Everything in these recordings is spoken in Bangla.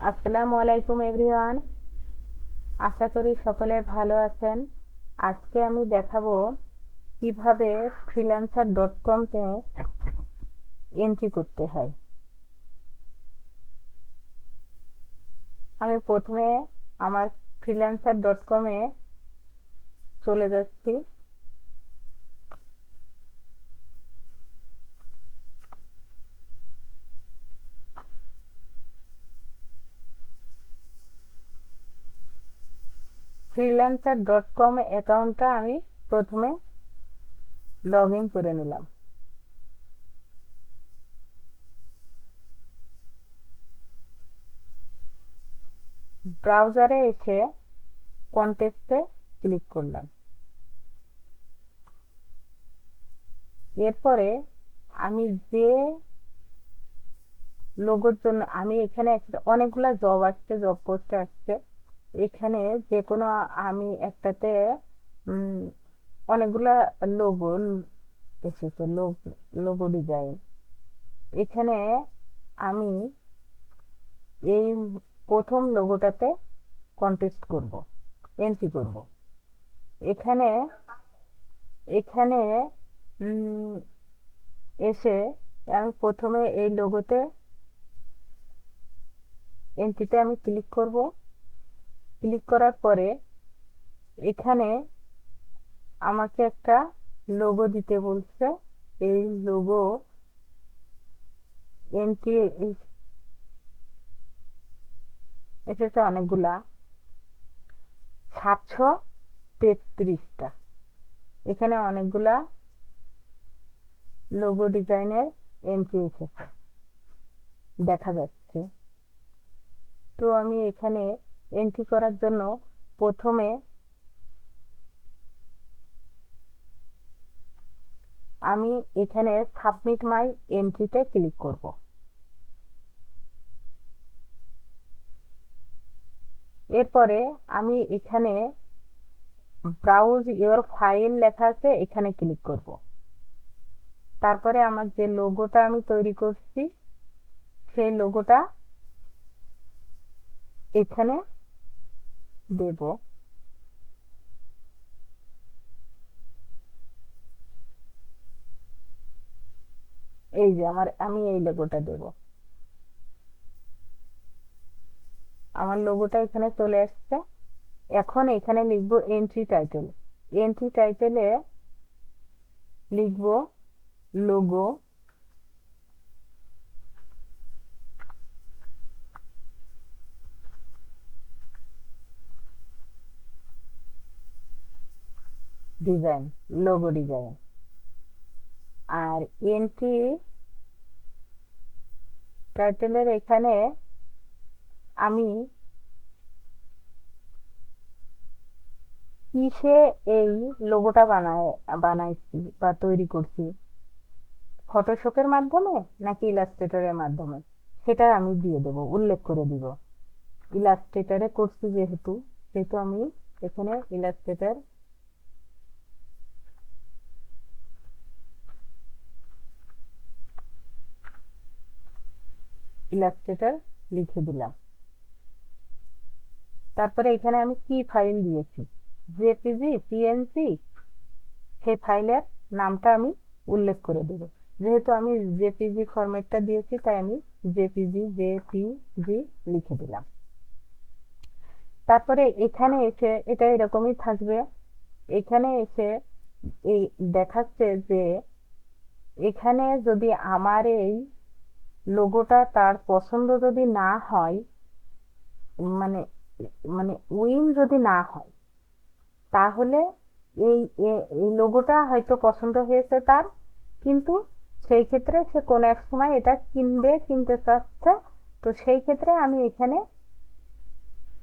আসসালামু আলাইকুম এভরিওয়ান। আশা করি সকলে ভালো আছেন। আজকে আমি দেখাবো কিভাবে freelancer.com-তে এন্ট্রি করতে হয়। আমি প্রথমে আমার freelancer.com-এ চলে যাচ্ছি। freelancer.com অ্যাকাউন্টটা আমি প্রথমে লগ ইন করে নিলাম। ব্রাউজারে এসে কন্টেক্সটে ক্লিক করলাম। এরপরে আমি যে লোগোর জন্য আমি এখানে অনেকগুলা জব আসছে, জব পোস্ট আসছে। এখানে যে কোনো আমি একটাতে অনেকগুলা লোগো এসেছে, লোগো ডিজাইন। এখানে আমি এই প্রথম লোগোটাতে কন্টেস্ট করব, এন্ট্রি করব। এখানে এখানে উম, এসে আমি প্রথমে এই লোগোতে এন্ট্রিতে আমি ক্লিক করব। ক্লিক করার পরে এখানে আমাকে একটা লোগো দিতে বলছে। এই লোগো এন্ট্রি এসেছে অনেকগুলা, 733টা। এখানে অনেকগুলা লোগো ডিজাইনের এন্ট্রি এসেছে দেখা যাচ্ছে। তো আমি এখানে এন্ট্রি করার জন্য প্রথমে আমি এখানে সাবমিট মাই এন্ট্রিতে ক্লিক করব। এরপরে আমি এখানে ব্রাউজ ইওর ফাইল লেখা আছে, এখানে ক্লিক করব। তারপরে আমার যে লোগোটা আমি তৈরি করছি সেই লোগোটা এখানে দেব। এই যে আমি এই লোগোটা দেব। আমার লোগোটা এখানে চলে আসছে। এখন এখানে লিখবো এন্ট্রি টাইটেল। এন্ট্রি টাইটেলে লিখবো লোগো ডিজাইন, লোগো ডিজাইন। আর এন্ট্রি টাইটেলের এখানে আমি কিসে এই লোগোটা বানাইছি বা তৈরি করছি, ফটোশপের মাধ্যমে নাকি ইলাস্ট্রেটরের মাধ্যমে, সেটা আমি দিয়ে দেবো, উল্লেখ করে দিব। ইলাস্ট্রেটরে করছি যেহেতু, সেহেতু আমি এখানে ইলাস্ট্রেটর লিখে দিলাম। তারপরে এখানে আমি কি ফাইল দিয়েছি, জেপিজি, পিএনজি, সেই ফাইলের নামটা আমি উল্লেখ করে দেব। যেহেতু আমি জেপিজি ফরম্যাটটা দিয়েছি, তাই আমি জেপিজি লিখে দিলাম। তারপরে এখানে এসে এটা এরকমই থাকবে। এখানে এসে এই দেখাচ্ছে যে এখানে যদি আমার এই লোগোটা তার পছন্দ যদি না হয়, মানে মানে উইন যদি না হয়, তাহলে এই এই লোগোটা হয়তো পছন্দ হয়েছে তার, কিন্তু সেই ক্ষেত্রে সে কোনো এক সময় এটা কিনতে চাচ্ছে। তো সেই ক্ষেত্রে আমি এখানে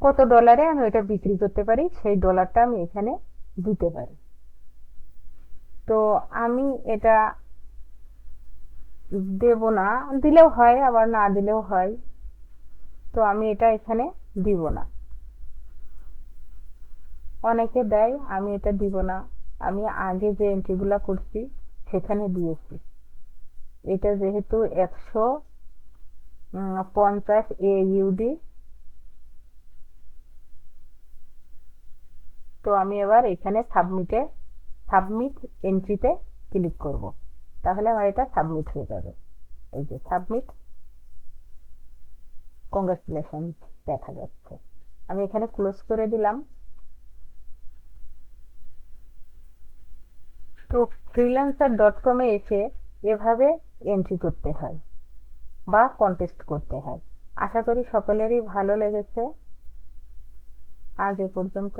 কত ডলারে আমি এটা বিক্রি করতে পারি, সেই ডলারটা আমি এখানে দিতে পারি। তো আমি এটা দেব না, দিলেও হয় আবার না দিলেও হয়। তো আমি এটা এখানে দিব না। অনেকে দেয়, আমি এটা দিব না। আমি আগে যে এন্ট্রিগুলা করছি সেখানে দিয়েছি। এটা যেহেতু 150 AUD, তো আমি এবার এখানে সাবমিট এন্ট্রিতে ক্লিক করব, তাহলে আমার এটা সাবমিট হয়ে যাবে। এই যে সাবমিট কংগ্রাচুলেশন দেখা যাচ্ছে। আমি এখানে ক্লোজ করে দিলাম। তো freelancer.com-এ এসে এভাবে এন্ট্রি করতে হয় বা কন্টেস্ট করতে হয়। আশা করি সকলেরই ভালো লেগেছে। আজ এ পর্যন্ত।